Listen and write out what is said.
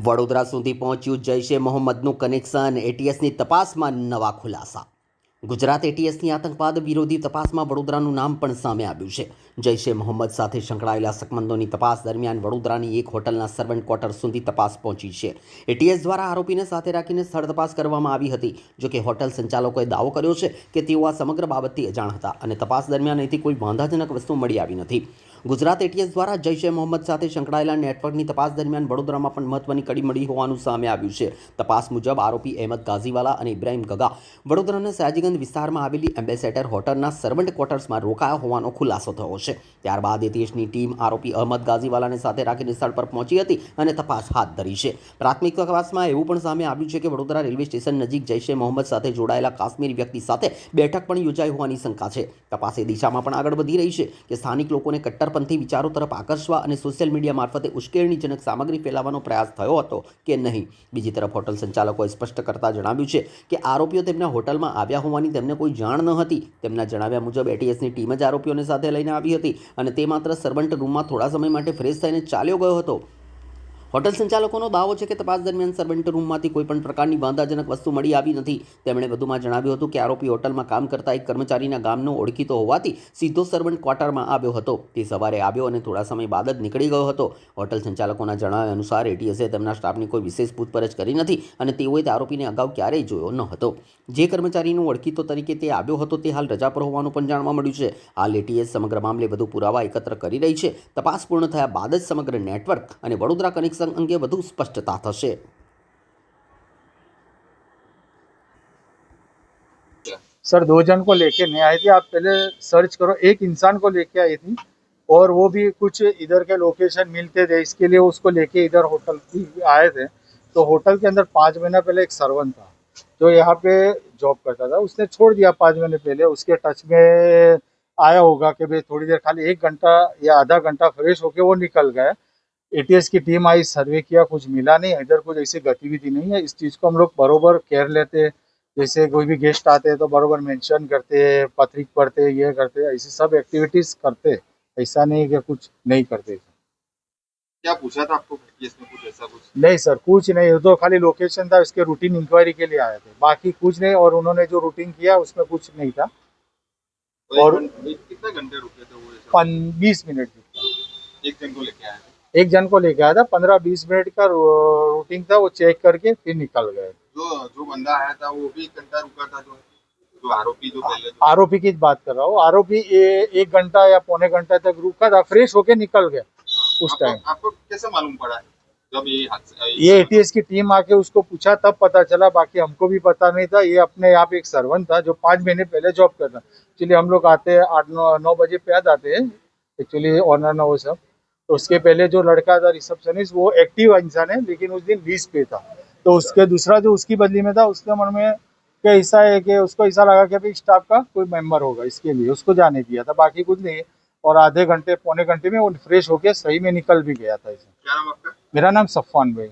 વડોદરા સુધી પહોંચ્યું જૈશે મોહમ્મદનું કનેક્શન, એટીએસની તપાસમાં નવા ખુલાસા. ગુજરાત એટીએસની આતંકવાદ વિરોધી તપાસમાં વડોદરાનું નામ પણ સામે આવ્યું છે. જૈશે મોહમ્મદ સાથે સંકળાયેલા શકમંદોની તપાસ દરમિયાન વડોદરાની એક હોટલના સર્વન્ટ ક્વાર્ટર સુધી તપાસ પહોંચી છે. એટીએસ દ્વારા આરોપીને સાથે રાખીને સ્થળ તપાસ કરવામાં આવી હતી. જોકે હોટલ સંચાલકોએ દાવો કર્યો છે કે તેઓ આ સમગ્ર બાબતથી અજાણ હતા અને તપાસ દરમિયાન અહીંથી કોઈ વાંધાજનક વસ્તુ મળી આવી નથી. ગુજરાત એટીએસ દ્વારા જૈશે મોહમ્મદ સાથે સંકળાયેલા નેટવર્કની તપાસ દરમિયાન વડોદરામાં પણ મહત્વની કડી મળી હોવાનું સામે આવ્યું છે. તપાસ મુજબ આરોપી અહેમદ ગાઝીવાલા અને ઇબ્રાહિમ ગગા વડોદરાના સયાજીગંજ વિસ્તારમાં આવેલી એમ્બેસેડર હોટલના સર્વન્ટ ક્વાર્ટર્સમાં રોકાયા હોવાનો ખુલાસો થયો છે. ત્યારબાદ એટીએસની ટીમ આરોપી અહેમદ ગાઝીવાલાને સાથે રાખીને સ્થળ પર પહોંચી હતી અને તપાસ હાથ ધરી છે. પ્રાથમિક તપાસમાં એવું પણ સામે આવ્યું છે કે વડોદરા રેલવે સ્ટેશન નજીક જૈશે મોહમ્મદ સાથે જોડાયેલા કાશ્મીરી વ્યક્તિ સાથે બેઠક પણ યોજાઈ હોવાની શંકા છે. તપાસ એ દિશામાં પણ આગળ વધી રહી છે કે સ્થાનિક લોકોને કટ્ટરપંથી વિચારો તરફ આકર્ષવા અને સોશિયલ મીડિયા મારફતે ઉશ્કેરણીજનક સામગ્રી ફેલાવવાનો પ્રયાસ થયો હતો કે નહીં. બીજી તરફ હોટલ સંચાલકોએ સ્પષ્ટ કરતા જણાવ્યું છે કે આરોપીઓ તેમના હોટલમાં આવ્યા હોવાની તેમને કોઈ જાણ ન હતી. તેમના જણાવ્યા મુજબ એટીએસની ટીમ જ આરોપીઓને સાથે લઈને આવી હતી અને તે માત્ર સર્વન્ટ રૂમમાં થોડા સમય માટે ફ્રેશ થઈને ચાલ્યો ગયો હતો. હોટલ સંચાલકોનો દાવો છે કે તપાસ દરમિયાન સર્વન્ટ રૂમમાંથી કોઈપણ પ્રકારની વાંધાજનક વસ્તુ મળી આવી નથી. તેમણે વધુમાં જણાવ્યું હતું કે આરોપી હોટલમાં કામ કરતા એક કર્મચારીના ગામનો ઓળખીતો હોવાથી સીધો સર્વન્ટ ક્વાર્ટરમાં આવ્યો હતો. તે સવારે આવ્યો અને થોડા સમય બાદ જ નીકળી ગયો હતો. હોટલ સંચાલકોના જણાવ્યા અનુસાર એટીએસે તેમના સ્ટાફની કોઈ વિશેષ પૂછપરછ કરી નથી અને તેઓએ તે આરોપીને અગાઉ ક્યારેય જોયો ન હતો. જે કર્મચારીનો ઓળખીતો તરીકે તે આવ્યો હતો તે હાલ રજા પર હોવાનું પણ જાણવા મળ્યું છે. હાલ એટીએસ સમગ્ર મામલે વધુ પુરાવા એકત્ર કરી રહી છે. તપાસ પૂર્ણ થયા બાદ જ સમગ્ર નેટવર્ક અને વડોદરા કનેક્શન અંગે વધુ સ્પષ્ટતા થશે. सर 2 जन को लेके नहीं आई थी, आप पहले सर्च करो. एक इंसान को लेके आई थी और वो भी कुछ इधर के लोकेशन मिलते थे, इसके लिए उसको लेके इधर होटल आए थे. तो होटल के अंदर 5 महीना पहले एक सर्वेंट था जो यहाँ पे जॉब करता था, उसने छोड़ दिया 5 महीने पहले. उसके टच में आया होगा कि भाई थोड़ी देर खाली 1 घंटा या आधा घंटा फ्रेश होके वो निकल गए. एटीएस की टीम आई, सर्वे किया, कुछ मिला नहीं, इधर कुछ ऐसी गतिविधि नहीं है. इस चीज़ को हम लोग बरोबर केयर लेते हैं. जैसे कोई भी गेस्ट आते हैं तो बरोबर मेंशन करते हैं, पत्रिक पढ़ते हैं, ये करते हैं, ऐसी सब एक्टिविटीज करते हैं. ऐसा नहीं कि कुछ नहीं करते. क्या पूछा था आपको इसमें कुछ ऐसा कुछ? नहीं सर, कुछ नहीं. वो तो खाली लोकेशन था, उसके रूटीन इंक्वायरी के लिए आए थे, बाकी कुछ नहीं. और उन्होंने जो रूटीन किया उसमें कुछ नहीं था. और कितने घंटे रुके थे वो? 20 मिनट. एक जन को लेके आए थे. एक जन को लेके आया था. 15-20 मिनट का रूटीन था, वो चेक करके फिर निकल गए. जो बंदा आया था वो भी 1 घंटा रुका था. जो आरोपी जो पहले आरोपी की बात कर रहा हूँ. आरोपी 1 घंटा या पौने घंटा तक रुका था, फ्रेश होके निकल गया. उस टाइम आपको कैसे मालूम पड़ा जब ये एटीएस की टीम आके उसको पूछा तब पता चला. बाकी हमको भी पता नहीं था. ये अपने यहाँ पे एक सर्वेंट था जो 5 महीने पहले जॉब करता. एक्चुअली हम लोग आते हैं 8-9 बजे पे आ जाते हैं एक्चुअली, ऑनर ना वो सब. तो उसके पहले जो लड़का था रिसेप्शनिस्ट, वो एक्टिव इंसान है लेकिन उस दिन लीज पे था. तो उसके दूसरा जो उसकी बदली में था, उसके मन में क्या ऐसा है कि उसको ऐसा लगा कि भाई स्टाफ का कोई मेंबर होगा, इसके लिए उसको जाने दिया था, बाकी कुछ नहीं है. और आधे घंटे पौने घंटे में वो फ्रेश होके सही में निकल भी गया था. क्या नाम आपका? मेरा नाम सफ़ान भाई.